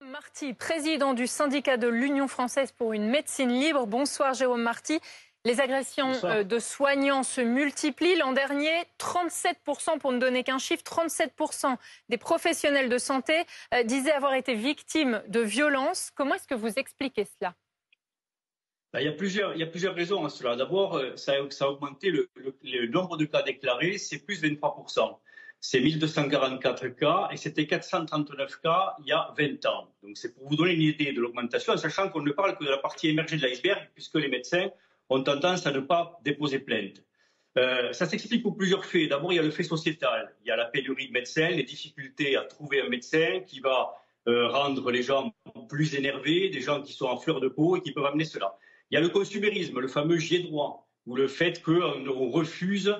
Marty, président du syndicat de l'Union française pour une médecine libre. Bonsoir Jérôme Marty. Les agressions de soignants se multiplient. L'an dernier, 37%, pour ne donner qu'un chiffre, 37% des professionnels de santé disaient avoir été victimes de violences. Comment est-ce que vous expliquez cela ? Il y a plusieurs raisons à cela. D'abord, ça a augmenté le nombre de cas déclarés, c'est plus de 23%. C'est 1244 cas et c'était 439 cas il y a 20 ans. Donc c'est pour vous donner une idée de l'augmentation, en sachant qu'on ne parle que de la partie émergée de l'iceberg, puisque les médecins ont tendance à ne pas déposer plainte. Ça s'explique pour plusieurs faits. D'abord, il y a le fait sociétal. Il y a la pénurie de médecins, les difficultés à trouver un médecin qui va rendre les gens plus énervés, des gens qui sont en fleur de peau et qui peuvent amener cela. Il y a le consumérisme, le fameux gilet droit, ou le fait qu'on refuse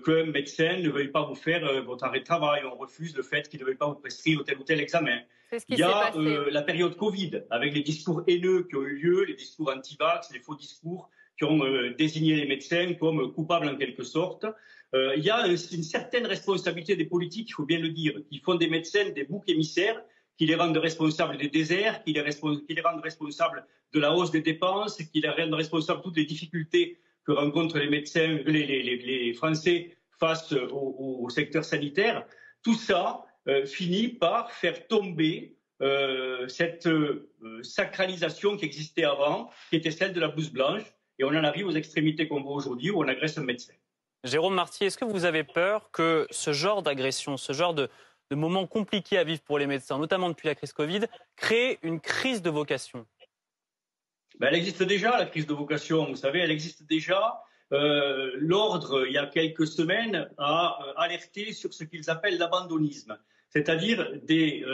qu'un médecin ne veuille pas vous faire votre arrêt de travail, on refuse le fait qu'il ne veuille pas vous prescrire tel ou tel examen. Il y a la période Covid, avec les discours haineux qui ont eu lieu, les discours anti-vax, les faux discours qui ont désigné les médecins comme coupables en quelque sorte. Il y a une certaine responsabilité des politiques, il faut bien le dire, qui font des médecins des boucs émissaires, qui les rendent responsables des déserts, qui les rendent responsables de la hausse des dépenses, qui les rendent responsables de toutes les difficultés que rencontrent les médecins, les Français face au secteur sanitaire. Tout ça finit par faire tomber cette sacralisation qui existait avant, qui était celle de la blouse blanche. Et on en arrive aux extrémités qu'on voit aujourd'hui où on agresse un médecin. Jérôme Marty, est-ce que vous avez peur que ce genre d'agression, ce genre de moments compliqués à vivre pour les médecins, notamment depuis la crise Covid, crée une crise de vocation ? Elle existe déjà, la crise de vocation, vous savez, elle existe déjà. L'Ordre, il y a quelques semaines, a alerté sur ce qu'ils appellent l'abandonnisme, c'est-à-dire des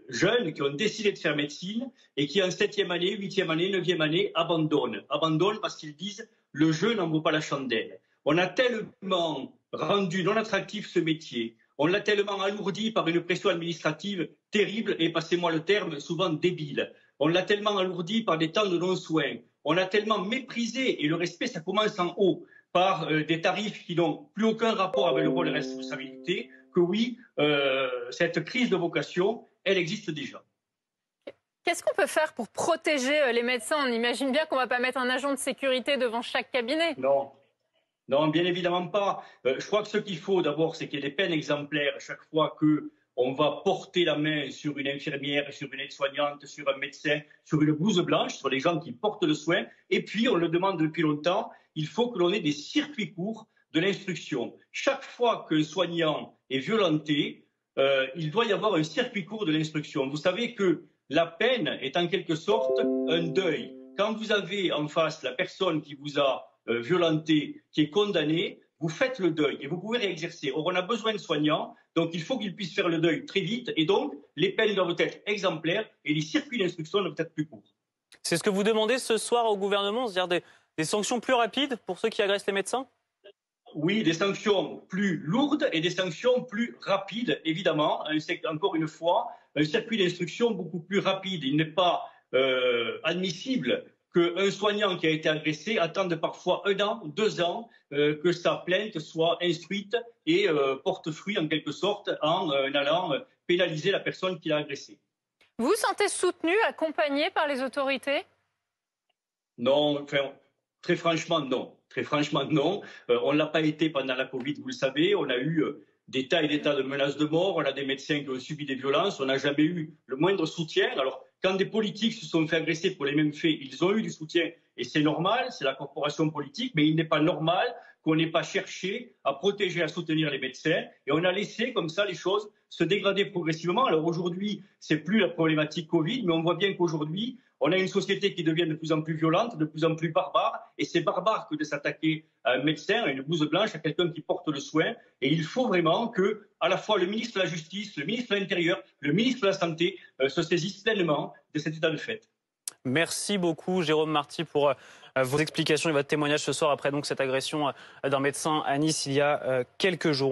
jeunes qui ont décidé de faire médecine et qui en 7e année, 8e année, 9e année abandonnent parce qu'ils disent « le jeu n'en vaut pas la chandelle ». On a tellement rendu non attractif ce métier, on l'a tellement alourdi par une pression administrative terrible et, passez-moi le terme, souvent débile. On l'a tellement alourdi par des temps de non-soins. On l'a tellement méprisé, et le respect, ça commence en haut, par des tarifs qui n'ont plus aucun rapport avec le rôle de responsabilité, que oui, cette crise de vocation, elle existe déjà. Qu'est-ce qu'on peut faire pour protéger les médecins ? On imagine bien qu'on ne va pas mettre un agent de sécurité devant chaque cabinet. Non, bien évidemment pas. Je crois que ce qu'il faut d'abord, c'est qu'il y ait des peines exemplaires chaque fois qu'on va porter la main sur une infirmière, sur une aide-soignante, sur un médecin, sur une blouse blanche, sur les gens qui portent le soin. Et puis, on le demande depuis longtemps, il faut que l'on ait des circuits courts de l'instruction. Chaque fois qu'un soignant est violenté, il doit y avoir un circuit court de l'instruction. Vous savez que la peine est en quelque sorte un deuil. Quand vous avez en face la personne qui vous a violenté, qui est condamné, vous faites le deuil et vous pouvez réexercer. Or, on a besoin de soignants, donc il faut qu'ils puissent faire le deuil très vite et donc les peines doivent être exemplaires et les circuits d'instruction doivent être plus courts. C'est ce que vous demandez ce soir au gouvernement, c'est-à-dire des sanctions plus rapides pour ceux qui agressent les médecins ? Oui, des sanctions plus lourdes et des sanctions plus rapides, évidemment. Encore une fois, un circuit d'instruction beaucoup plus rapide. Il n'est pas admissible qu'un soignant qui a été agressé attende parfois 1 an, 2 ans, que sa plainte soit instruite et porte fruit en quelque sorte en allant pénaliser la personne qui l'a agressé. Vous vous sentez soutenu, accompagné par les autorités ? Non, très franchement non. Très franchement non. On ne l'a pas été pendant la Covid, vous le savez. On a eu des tas et des tas de menaces de mort. On a des médecins qui ont subi des violences. On n'a jamais eu le moindre soutien. Alors, quand des politiques se sont fait agresser pour les mêmes faits, ils ont eu du soutien et c'est normal, c'est la corporation politique, mais il n'est pas normal qu'on n'ait pas cherché à protéger, à soutenir les médecins et on a laissé comme ça les choses se dégrader progressivement. Alors aujourd'hui, c'est plus la problématique Covid, mais on voit bien qu'aujourd'hui, on a une société qui devient de plus en plus violente, de plus en plus barbare et c'est barbare que de s'attaquer à un médecin, à une blouse blanche, à quelqu'un qui porte le soin et il faut vraiment que à la fois le ministre de la Justice, le ministre de l'Intérieur, le ministre de la Santé se saisissent pleinement de cet état de fait. Merci beaucoup Jérôme Marty pour vos explications et votre témoignage ce soir après donc cette agression d'un médecin à Nice il y a quelques jours.